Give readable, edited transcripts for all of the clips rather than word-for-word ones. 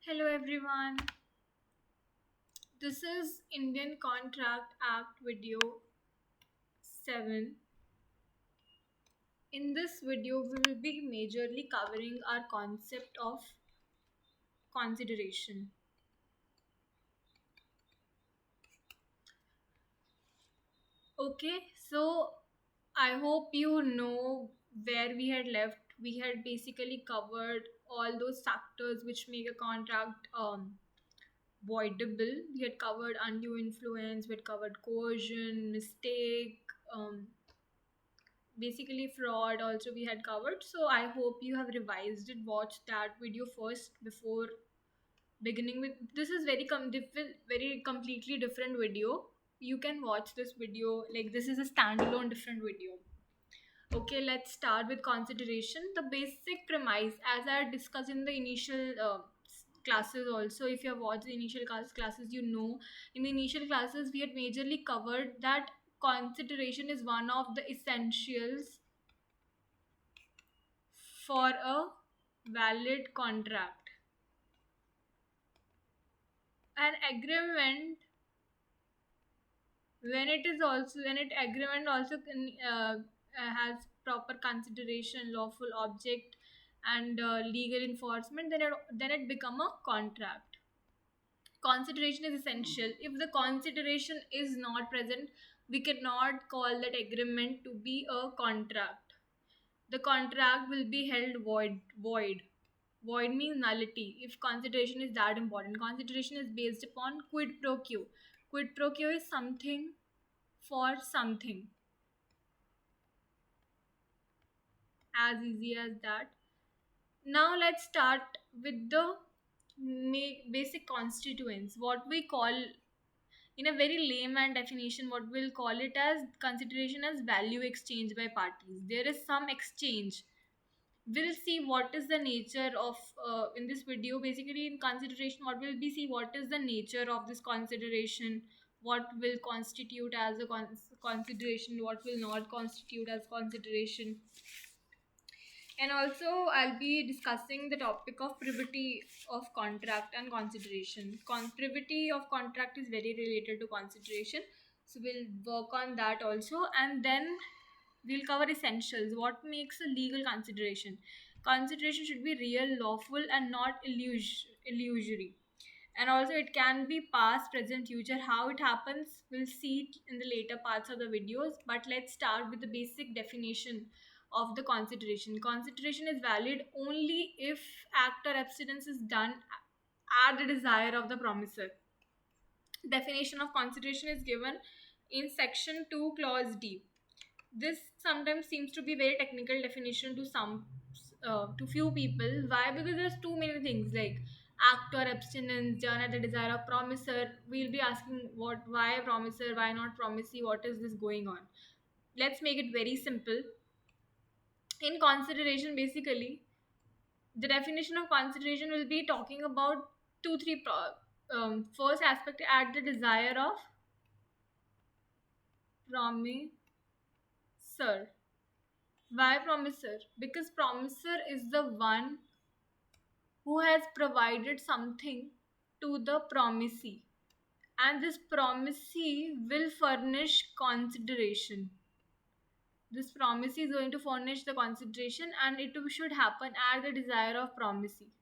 Hello everyone. This is Indian Contract Act video 7. In this video we will be majorly covering our concept of consideration. Okay, so I hope you know where we had left. We had basically covered all those factors which make a contract voidable. We had covered undue influence, we had covered coercion, mistake, basically fraud also we had covered. So I hope you have revised it, watched that video first before beginning with this. Is very very completely different video. You can watch this video, like this is a standalone different video. Okay, let's start with consideration. The basic premise, as I discussed in the initial classes also, if you have watched the initial classes, you know, in the initial classes we had majorly covered that consideration is one of the essentials for a valid contract. An agreement, when it agreement also has proper consideration, lawful object, and legal enforcement, then it become a contract. Consideration is essential. If the consideration is not present, we cannot call that agreement to be a contract. The contract will be held void. Void means nullity if consideration is that important. Consideration is based upon quid pro quo. Quid pro quo is something for something, as easy as that. Now let's start with the basic constituents. What we call, in a very layman definition, what we'll call it as consideration as value exchange by parties. There is some exchange. We'll see what is the nature of, in this video, basically in consideration, what will be see what is the nature of this consideration, what will constitute as a consideration, what will not constitute as consideration. And also I'll be discussing the topic of privity of contract and consideration. Privity of contract is very related to consideration, so we'll work on that also. And then we'll cover essentials. What makes a legal consideration? Consideration should be real, lawful, and not illusory. And also it can be past, present, future. How it happens, we'll see it in the later parts of the videos. But let's start with the basic definition of the consideration. Consideration is valid only if act or abstinence is done at the desire of the promisor. Definition of consideration is given in section 2 clause D. This sometimes seems to be very technical definition to some, to few people. Why? Because there's too many things like act or abstinence done at the desire of promisor. We'll be asking what, why promisor, why not promisee, what is this going on? Let's make it very simple. In consideration, basically the definition of consideration will be talking about two three first aspect, at the desire of promisor. Why promisor? Because promisor is the one who has provided something to the promisee, and this promisee will furnish consideration. This promisee is going to furnish the consideration, and it should happen at the desire of promisee.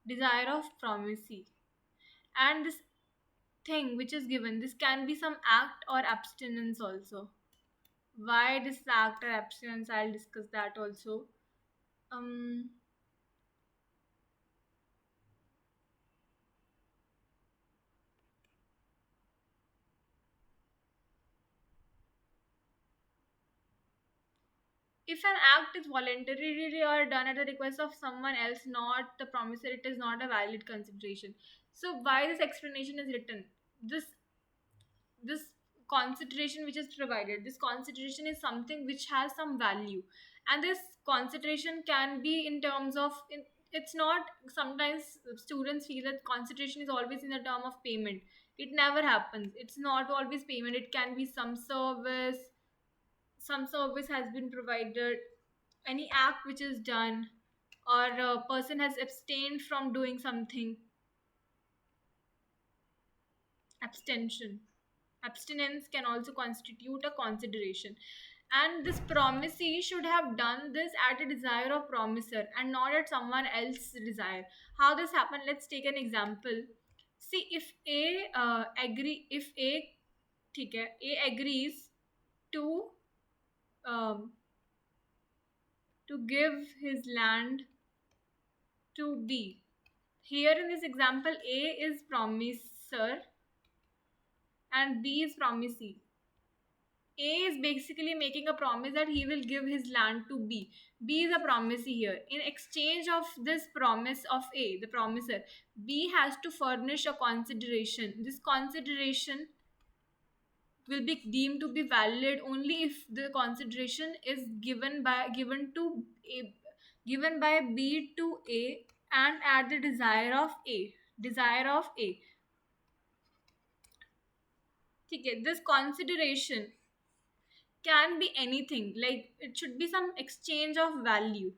Desire of promisee. And this thing which is given, this can be some act or abstinence also. Why this act or abstinence, I'll discuss that also. um if an act is voluntarily or done at the request of someone else, not the promisor, it is not a valid consideration. So why this explanation is written? This consideration which is provided, this consideration is something which has some value. And this consideration can be in terms of, it's not, sometimes students feel that consideration is always in the term of payment. It never happens. It's not always payment. It can be some service has been provided, any act which is done, or a person has abstained from doing something. Abstention. Abstinence can also constitute a consideration. And this promisee should have done this at a desire of promiser and not at someone else's desire. How this happened? Let's take an example. See, if ठीक है, A agrees to um, give his land to B. Here in this example, A is promiser and B is promisee. A is basically making a promise that he will give his land to B. B is a promisee here. In exchange of this promise of A, the promiser, B has to furnish a consideration. This consideration will be deemed to be valid only if the consideration is given by B to A and at the desire of A. Desire of A. Okay, this consideration can be anything, like it should be some exchange of value.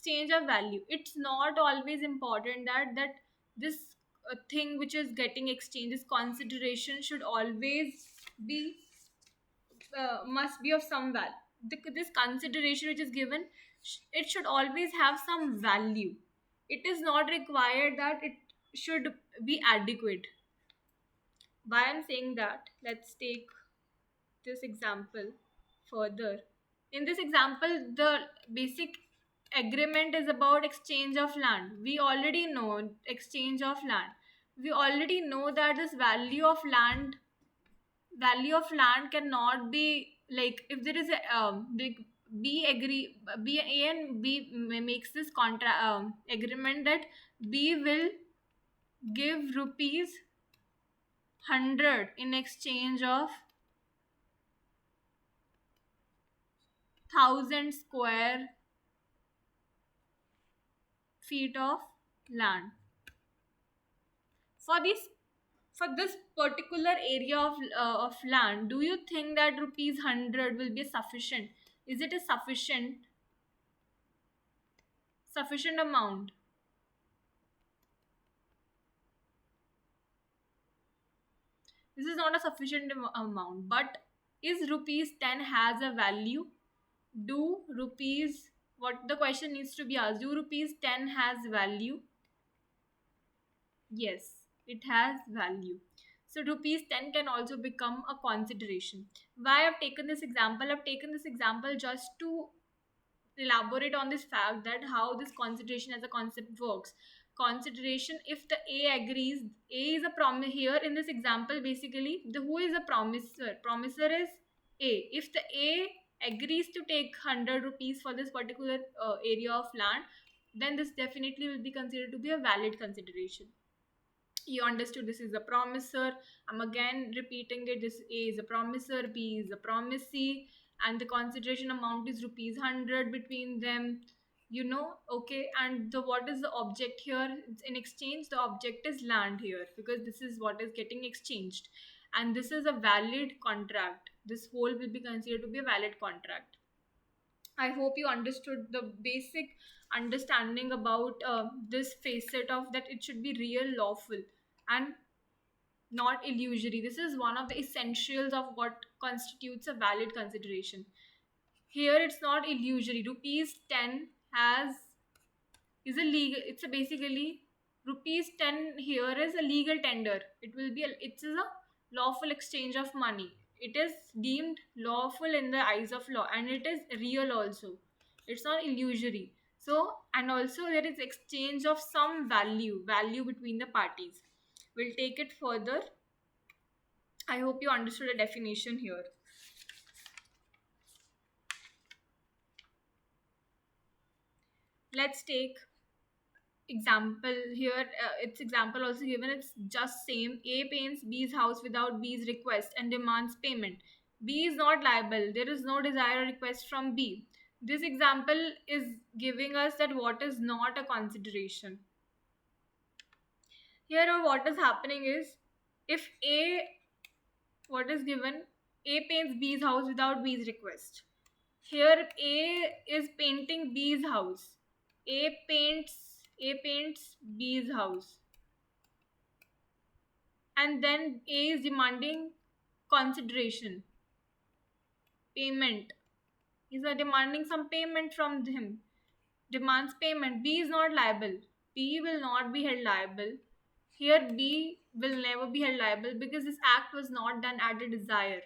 It's not always important that this thing which is getting exchanged, this consideration should always be must be of some value. This consideration which is given, it should always have some value. It is not required that it should be adequate. Why I'm saying that, let's take this example further. In this example, the basic agreement is about exchange of land. We already know exchange of land. We already know that this value of land cannot be, like, if there is a big B A and B makes this agreement that B will give rupees 100 in exchange of 1,000 square feet of land. For this particular area of land, do you think that rupees 100 will be sufficient? Is it a sufficient amount? This is not a sufficient amount, but is rupees 10 has a value? Do rupees, what the question needs to be asked, do rupees 10 has value? Yes, it has value. So rupees 10 can also become a consideration. Why I've taken this example? I've taken this example just to elaborate on this fact that how this consideration as a concept works. Consideration, if the A agrees, A is a promise here in this example. Basically, the who is a promiser is A. If the A agrees to take 100 rupees for this particular area of land, then this definitely will be considered to be a valid consideration. You understood, this is a promiser. I'm again repeating it. This A is a promiser, B is a promisee, and the consideration amount is rupees 100 between them. Okay. And what is the object here? It's in exchange, the object is land here, because this is what is getting exchanged, and this is a valid contract. This whole will be considered to be a valid contract. I hope you understood the basic understanding about this facet of that. It should be real, lawful, and not illusory. This is one of the essentials of what constitutes a valid consideration. Here, it's not illusory. Rupees 10 has is a legal. It's a basically rupees 10 here is a legal tender. It is a lawful exchange of money. It is deemed lawful in the eyes of law, and it is real also. It's not illusory. So, and also there is exchange of some value between the parties. We'll take it further. I hope you understood the definition here. Let's take example here. Its example also given. It's just same. A paints B's house without B's request and demands payment. B is not liable. There is no desire or request from B. This example is giving us that what is not a consideration. Here, what is happening is, if A, what is given, A paints B's house without B's request. Here, A is painting B's house. A paints B's house. And then A is demanding consideration, payment. He's demanding some payment from him. Demands payment. B is not liable. B will not be held liable. Here, B will never be held liable because this act was not done at the desire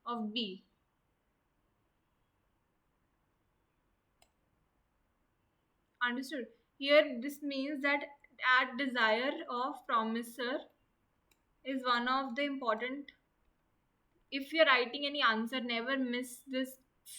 of B. Understood? Here, this means that at desire of promisor is one of the important. If you're writing any answer, never miss this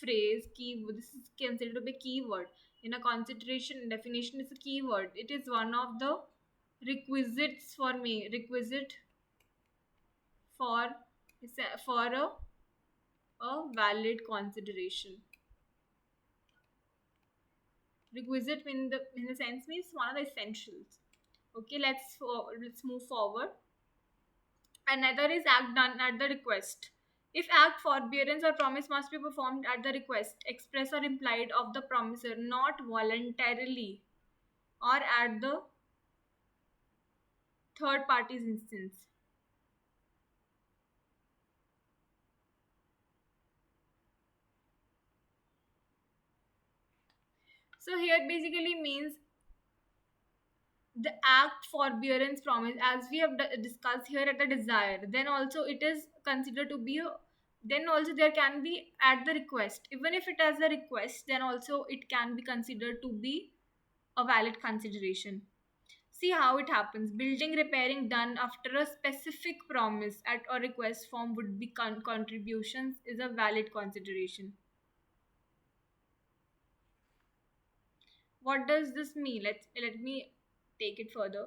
phrase. Key. This is considered to be a keyword. In a concentration definition, is a keyword. It is one of the requisites for me. Requisite for for a valid consideration. Requisite in the sense means one of the essentials. Okay, let's move forward. Another is act done at the request. If act, forbearance, or promise must be performed at the request, express or implied, of the promisor, not voluntarily or at the third party's instance. So here basically means the act, forbearance, promise, as we have discussed here, at the desire, then also it is considered to be then also there can be at the request. Even if it has a request, then also it can be considered to be a valid consideration. See how it happens. Building, repairing done after a specific promise at or request form would be contributions is a valid consideration. What does this mean? Let me take it further.